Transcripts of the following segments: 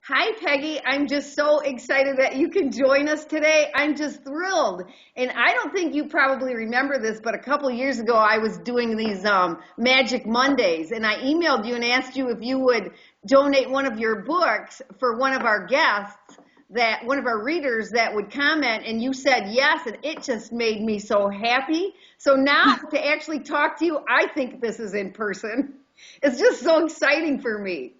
Hi, Peggy. I'm just so excited that you can join us today. I'm just thrilled. And I don't think you probably remember this, but a couple years ago, I was doing these Magic Mondays, and I emailed you and asked you if you would donate one of your books for one of our guests, that one of our readers that would comment, and you said yes, and it just made me so happy. So now to actually talk to you, I think this is in person. It's just so exciting for me.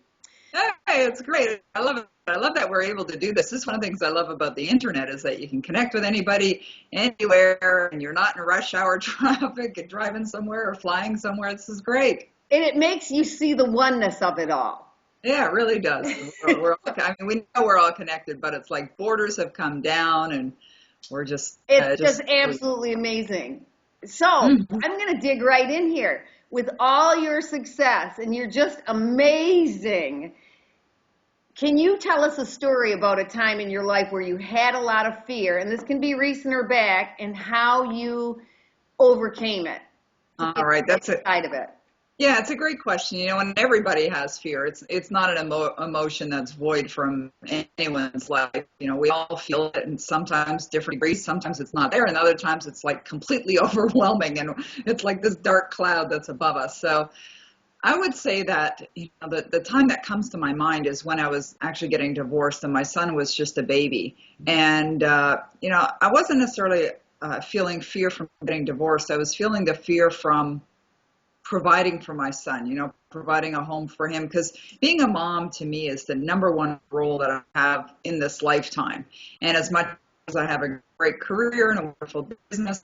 Hey, it's great. I love it. I love that we're able to do this. This is one of the things I love about the internet is that you can connect with anybody anywhere and you're not in rush hour traffic and driving somewhere or flying somewhere. This is great. And it makes you see the oneness of it all. Yeah, it really does. I mean, we know we're all connected, but it's like borders have come down and we're just, It's just just, absolutely amazing. So Mhm. I'm going to dig right in here. With all your success, and you're just amazing, can you tell us a story about a time in your life where you had a lot of fear, and this can be recent or back, and how you overcame it to All get right. to the other side of it? Yeah, it's a great question. And everybody has fear. It's not an emotion that's void from anyone's life. We all feel it, and sometimes different degrees. Sometimes it's not there, and other times it's like completely overwhelming, and it's like this dark cloud that's above us. So I would say that the time that comes to my mind is when I was actually getting divorced, and my son was just a baby, and I wasn't necessarily feeling fear from getting divorced. I was feeling the fear from providing for my son, providing a home for him. Because being a mom to me is the number one role that I have in this lifetime. And as much as I have a great career and a wonderful business,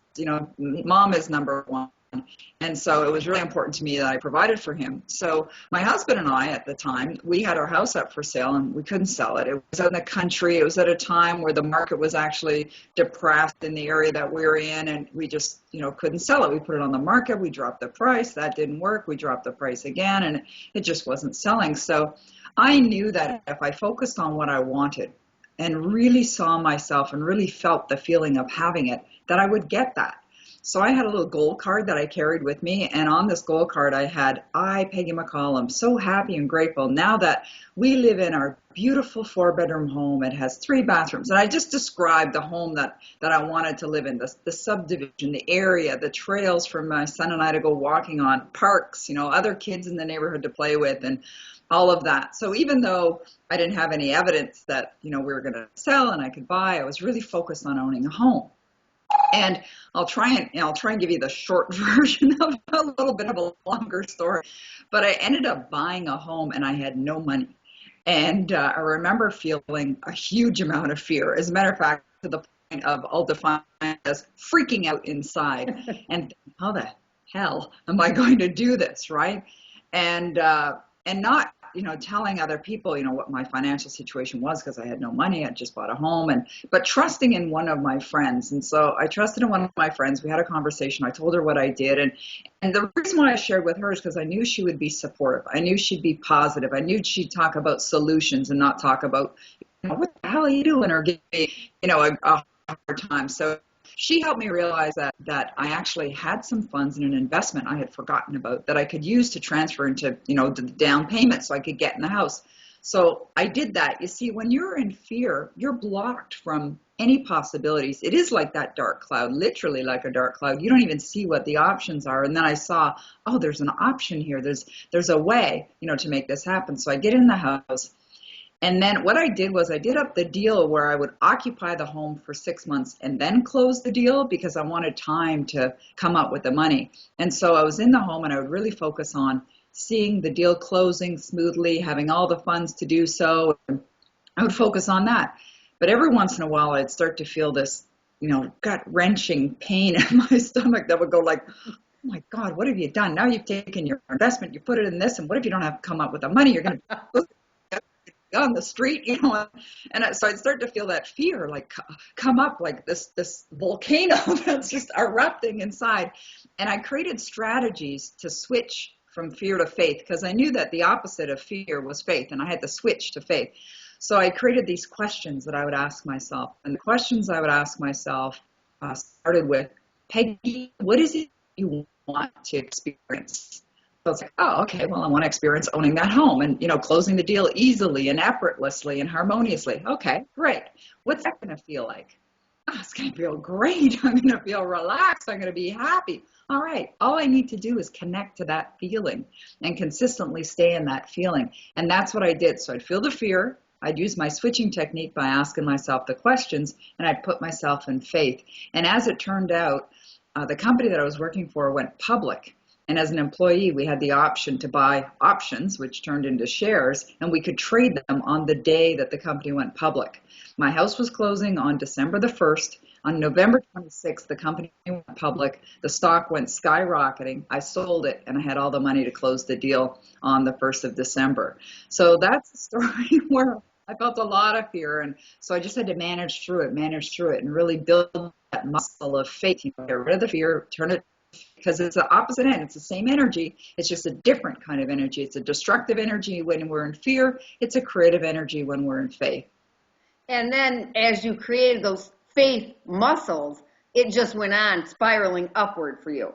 mom is number one. And so it was really important to me that I provided for him. So my husband and I, at the time, we had our house up for sale and we couldn't sell it. It was out in the country. It was at a time where the market was actually depressed in the area that we were in, and we just, couldn't sell it. We put it on the market. We dropped the price. That didn't work. We dropped the price again, and it just wasn't selling. So I knew that if I focused on what I wanted and really saw myself and really felt the feeling of having it, that I would get that. So I had a little gold card that I carried with me, and on this gold card I had, I, Peggy McCall, am so happy and grateful now that we live in our beautiful 4-bedroom home. It has 3 bathrooms, and I just described the home that I wanted to live in, the subdivision, the area, the trails for my son and I to go walking on, parks, other kids in the neighborhood to play with, and all of that. So even though I didn't have any evidence that, we were going to sell and I could buy, I was really focused on owning a home. And I'll try and give you the short version of a little bit of a longer story. But I ended up buying a home and I had no money. And I remember feeling a huge amount of fear. As a matter of fact, to the point of, I'll define it as freaking out inside. And how the hell am I going to do this, right? And not telling other people what my financial situation was, because I had no money. I just bought a home, but trusting in one of my friends. And so I trusted in one of my friends. We had a conversation. I told her what I did, and the reason why I shared with her is because I knew she would be supportive. I knew she'd be positive. I knew she'd talk about solutions and not talk about what the hell are you doing, or give me a hard time. So she helped me realize that I actually had some funds in an investment I had forgotten about that I could use to transfer into, the down payment so I could get in the house. So I did that. You see, when you're in fear, you're blocked from any possibilities. It is like that dark cloud, literally like a dark cloud. You don't even see what the options are. And then I saw, oh, there's an option here. There's a way, to make this happen. So I get in the house. And then what I did was I did up the deal where I would occupy the home for 6 months and then close the deal, because I wanted time to come up with the money. And so I was in the home and I would really focus on seeing the deal closing smoothly, having all the funds to do so. I would focus on that. But every once in a while I'd start to feel this, gut-wrenching pain in my stomach that would go like, oh my God, what have you done? Now you've taken your investment, you put it in this, and what if you don't have to come up with the money? You're going to on the street, and so I'd start to feel that fear like come up like this volcano that's just erupting inside. And I created strategies to switch from fear to faith, because I knew that the opposite of fear was faith, and I had to switch to faith. So I created these questions that I would ask myself, and the questions I would ask myself started with, Peggy, what is it you want to experience? So it's like, oh, okay, well, I want to experience owning that home and, closing the deal easily and effortlessly and harmoniously. Okay, great. What's that going to feel like? Oh, it's going to feel great. I'm going to feel relaxed. I'm going to be happy. All right. All I need to do is connect to that feeling and consistently stay in that feeling. And that's what I did. So I'd feel the fear. I'd use my switching technique by asking myself the questions, and I'd put myself in faith. And as it turned out, the company that I was working for went public. And as an employee, we had the option to buy options, which turned into shares, and we could trade them on the day that the company went public. My house was closing on December the 1st. On November 26th, the company went public. The stock went skyrocketing. I sold it, and I had all the money to close the deal on the 1st of December. So that's a story where I felt a lot of fear, and so I just had to manage through it, and really build that muscle of faith. Get rid of the fear, turn it, because it's the opposite end. It's the same energy. It's just a different kind of energy. It's a destructive energy when we're in fear. It's a creative energy when we're in faith. And then as you created those faith muscles, it just went on spiraling upward for you.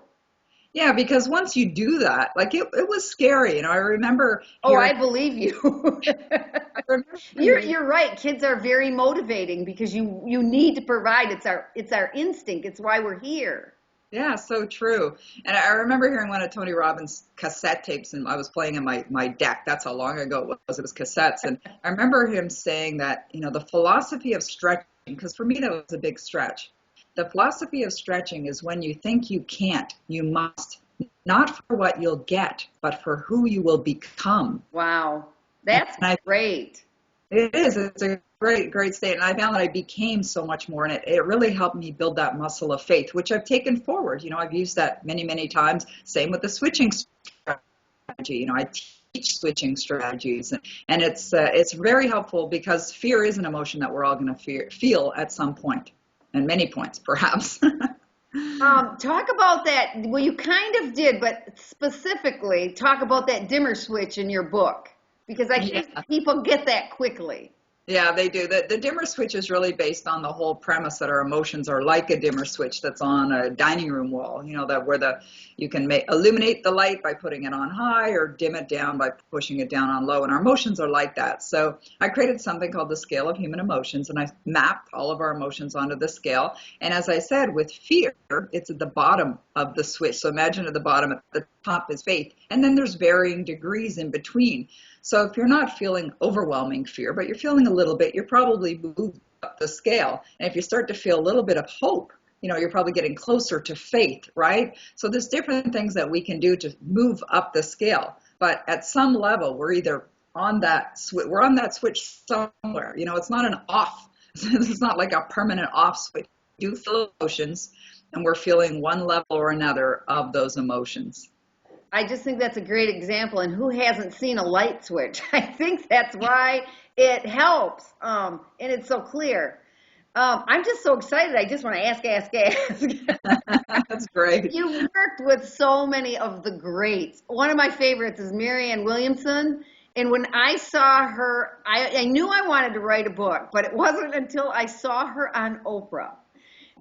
Yeah, because once you do that, like it was scary. I remember. Oh, I believe you. I remember You're right. Kids are very motivating because you need to provide. It's our instinct. It's why we're here. Yeah, so true. And I remember hearing one of Tony Robbins' cassette tapes, and I was playing in my deck. That's how long ago it was. It was cassettes. And I remember him saying that, the philosophy of stretching, because for me that was a big stretch. The philosophy of stretching is when you think you can't, you must. Not for what you'll get, but for who you will become. Wow. That's great. It is. It's a great state. And I found that I became so much more, and it really helped me build that muscle of faith, which I've taken forward. I've used that many times. Same with the switching strategy. I teach switching strategies, and it's very helpful because fear is an emotion that we're all going to feel at some point, and many points perhaps. Talk about that. Well, you kind of did, but specifically talk about that dimmer switch in your book, because I think people get that quickly. Yeah, they do. The dimmer switch is really based on the whole premise that our emotions are like a dimmer switch that's on a dining room wall, that where you can illuminate the light by putting it on high or dim it down by pushing it down on low. And our emotions are like that. So I created something called the scale of human emotions, and I mapped all of our emotions onto the scale. And as I said, with fear, it's at the bottom of the switch. So imagine at the bottom, at the top is faith. And then there's varying degrees in between. So if you're not feeling overwhelming fear, but you're feeling a little bit, you're probably moved up the scale. And if you start to feel a little bit of hope, you're probably getting closer to faith, right? So there's different things that we can do to move up the scale. But at some level, we're either on that switch, switch somewhere. It's not an off. It's not like a permanent off switch. We do feel emotions, and we're feeling one level or another of those emotions. I just think that's a great example. And who hasn't seen a light switch? I think that's why it helps. And it's so clear. I'm just so excited. I just want to ask. That's great. You worked with so many of the greats. One of my favorites is Marianne Williamson. And when I saw her, I knew I wanted to write a book, but it wasn't until I saw her on Oprah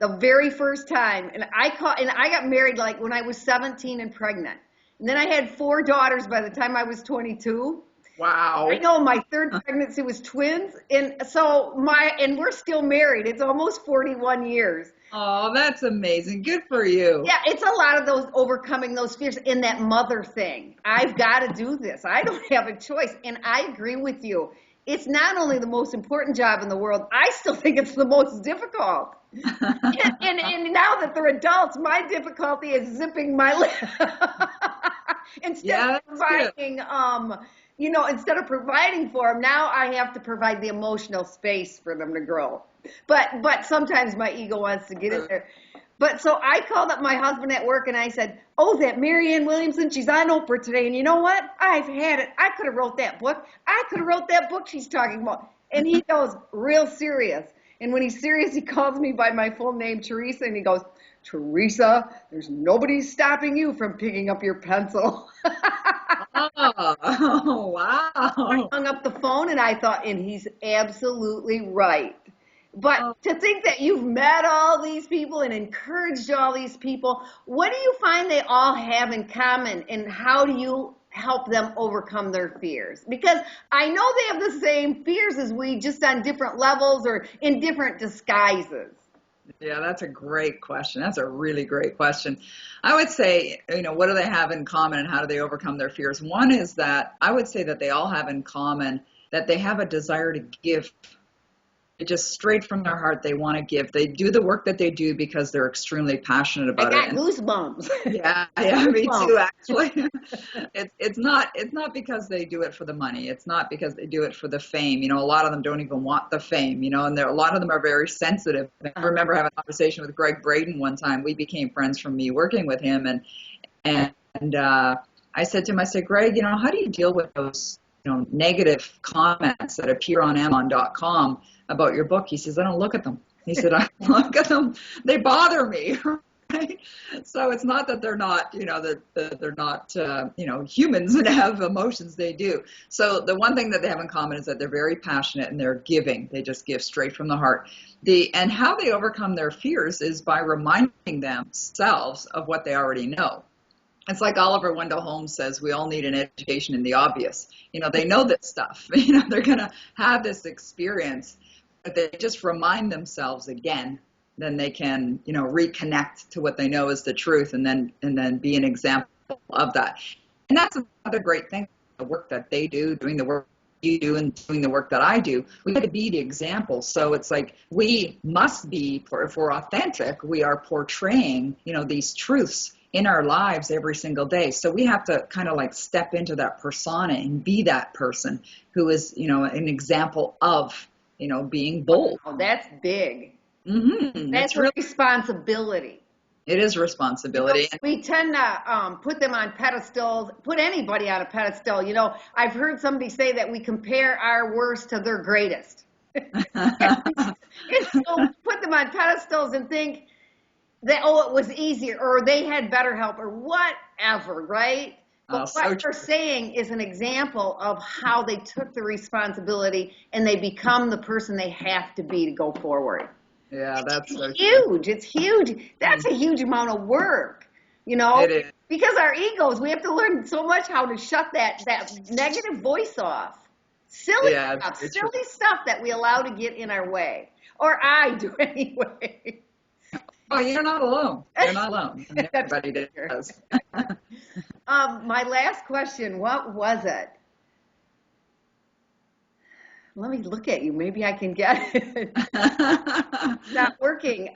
the very first time. And I got married like when I was 17 and pregnant. And then I had 4 daughters by the time I was 22. Wow. I know, my third pregnancy was twins. And so we're still married. It's almost 41 years. Oh, that's amazing. Good for you. Yeah, it's a lot of those overcoming those fears in that mother thing. I've got to do this. I don't have a choice. And I agree with you. It's not only the most important job in the world, I still think it's the most difficult. and now that they're adults, my difficulty is zipping my lip. Instead of providing for them, now I have to provide the emotional space for them to grow. But sometimes my ego wants to get in there. But so I called up my husband at work and I said, oh, that Marianne Williamson, she's on Oprah today. And you know what? I've had it. I could have wrote that book. I could have wrote that book she's talking about. And he goes, real serious. And when he's serious, he calls me by my full name, Teresa, and he goes, Teresa, there's nobody stopping you from picking up your pencil. Oh, wow. I hung up the phone and I thought, and he's absolutely right. But to think that you've met all these people and encouraged all these people, what do you find they all have in common, and how do you help them overcome their fears? Because I know they have the same fears as we, just on different levels or in different disguises. Yeah, that's a great question. That's a really great question. I would say, what do they have in common and how do they overcome their fears? One is that I would say that they all have in common that they have a desire to give. Just straight from their heart, they want to give. They do the work that they do because they're extremely passionate about I it. got goosebumps. Yeah, me too, actually. It's not because they do it for the money. It's not because they do it for the fame. A lot of them don't even want the fame, and a lot of them are very sensitive. I remember having a conversation with Greg Braden one time. We became friends from me working with him, and I said to him, I said, Greg, how do you deal with those negative comments that appear on Amazon.com about your book? He says, I don't look at them. He said, I look at them. They bother me. Right? So it's not that they're not, that they're not, humans and have emotions. They do. So the one thing that they have in common is that they're very passionate and they're giving. They just give straight from the heart. And how they overcome their fears is by reminding themselves of what they already know. It's like Oliver Wendell Holmes says, we all need an education in the obvious. They know this stuff. They're going to have this experience, but they just remind themselves again, then they can, reconnect to what they know is the truth, and then be an example of that. And that's another great thing, the work that they do, doing the work you do and doing the work that I do. We have to be the example. So it's like we must be, if we're authentic, we are portraying, these truths in our lives every single day. So we have to kind of like step into that persona and be that person who is, an example of, being bold. Oh, that's big. Mm-hmm. That's a responsibility. It is responsibility. We tend to put them on pedestals, put anybody on a pedestal. I've heard somebody say that we compare our worst to their greatest. And so put them on pedestals and think that, it was easier, or they had better help, or whatever, right? But what they're saying is an example of how they took the responsibility and they become the person they have to be to go forward. Yeah, that's huge. It's huge. That's a huge amount of work, It is. Because our egos, we have to learn so much how to shut that negative voice off. Silly stuff that we allow to get in our way. Or I do anyway. Oh, you're not alone. You're not alone. Everybody does. My last question, what was it? Let me look at you. Maybe I can get it. It's not working.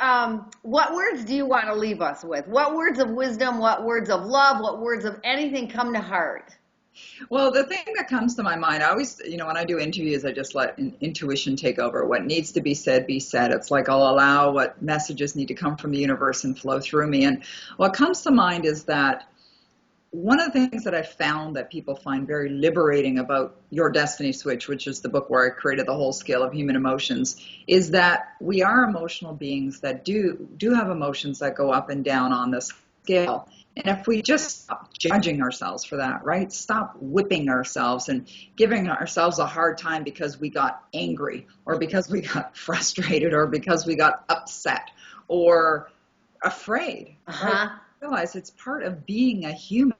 What words do you want to leave us with? What words of wisdom, what words of love, what words of anything come to heart? Well, the thing that comes to my mind, I always, when I do interviews, I just let intuition take over. What needs to be said, be said. It's like I'll allow what messages need to come from the universe and flow through me. And what comes to mind is that one of the things that I found that people find very liberating about Your Destiny Switch, which is the book where I created the whole scale of human emotions, is that we are emotional beings that do have emotions that go up and down on this scale. And if we just stop judging ourselves for that, right? Stop whipping ourselves and giving ourselves a hard time because we got angry, or because we got frustrated, or because we got upset or afraid. Right? Realize it's part of being a human,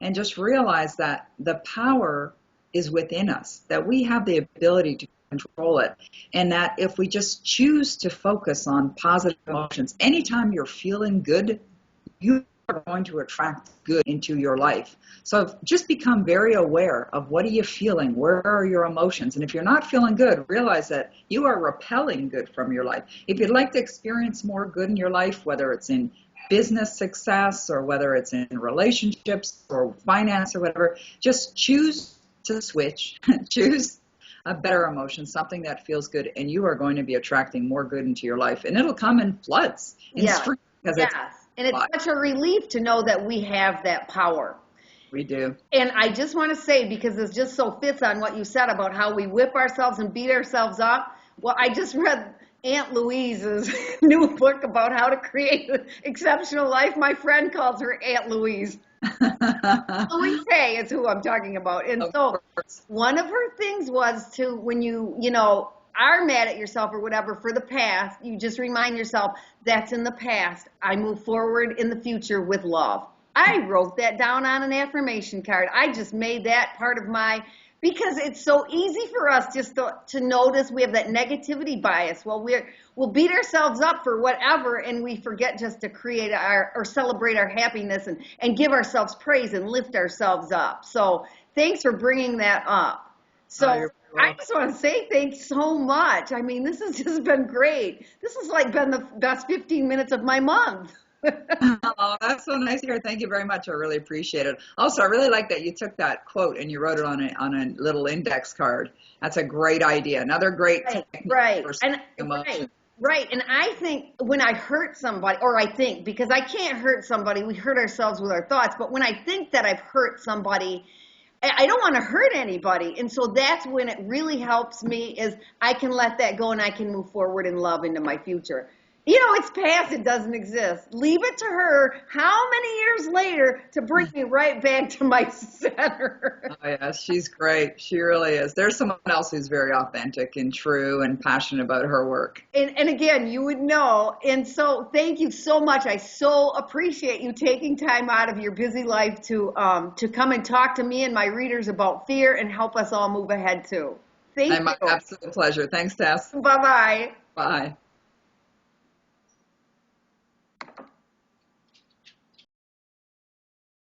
and just realize that the power is within us, that we have the ability to control it, and that if we just choose to focus on positive emotions, anytime you're feeling good, you are going to attract good into your life. So just become very aware of what are you feeling, where are your emotions, and if you're not feeling good, realize that you are repelling good from your life. If you'd like to experience more good in your life, whether it's in business success or whether it's in relationships or finance or whatever, just choose to switch, choose a better emotion, something that feels good, and you are going to be attracting more good into your life. And it'll come in floods, in streams. And it's such a relief to know that we have that power. We do. And I just want to say, because this just so fits on what you said about how we whip ourselves and beat ourselves up. Well, I just read Aunt Louise's new book about how to create an exceptional life. My friend calls her Aunt Louise. Louise Hay is who I'm talking about. And so one of her things was to, when are mad at yourself or whatever for the past, you just remind yourself that's in the past. I move forward in the future with love. I wrote that down on an affirmation card. I just made that part of my, because it's so easy for us just to notice we have that negativity bias. Well, we'll beat ourselves up for whatever, and we forget just to create or celebrate our happiness and give ourselves praise and lift ourselves up. So thanks for bringing that up. So I just want to say thanks so much. I mean, this has just been great. This has like been the best 15 minutes of my month. Oh, that's so nice to hear. Thank you very much. I really appreciate it. Also, I really like that you took that quote and you wrote it on a little index card. That's a great idea. Another great technique for emotion. Right. And I think when I hurt somebody, because I can't hurt somebody, we hurt ourselves with our thoughts. But when I think that I've hurt somebody, I don't want to hurt anybody. And so that's when it really helps me is I can let that go and I can move forward in love into my future. You know, it's past, it doesn't exist. Leave it to her how many years later to bring me right back to my center. Oh, yeah, she's great. She really is. There's someone else who's very authentic and true and passionate about her work. And again, you would know. And so thank you so much. I so appreciate you taking time out of your busy life to come and talk to me and my readers about fear and help us all move ahead too. Thank you. My absolute pleasure. Thanks, Tess. Bye-bye. Bye.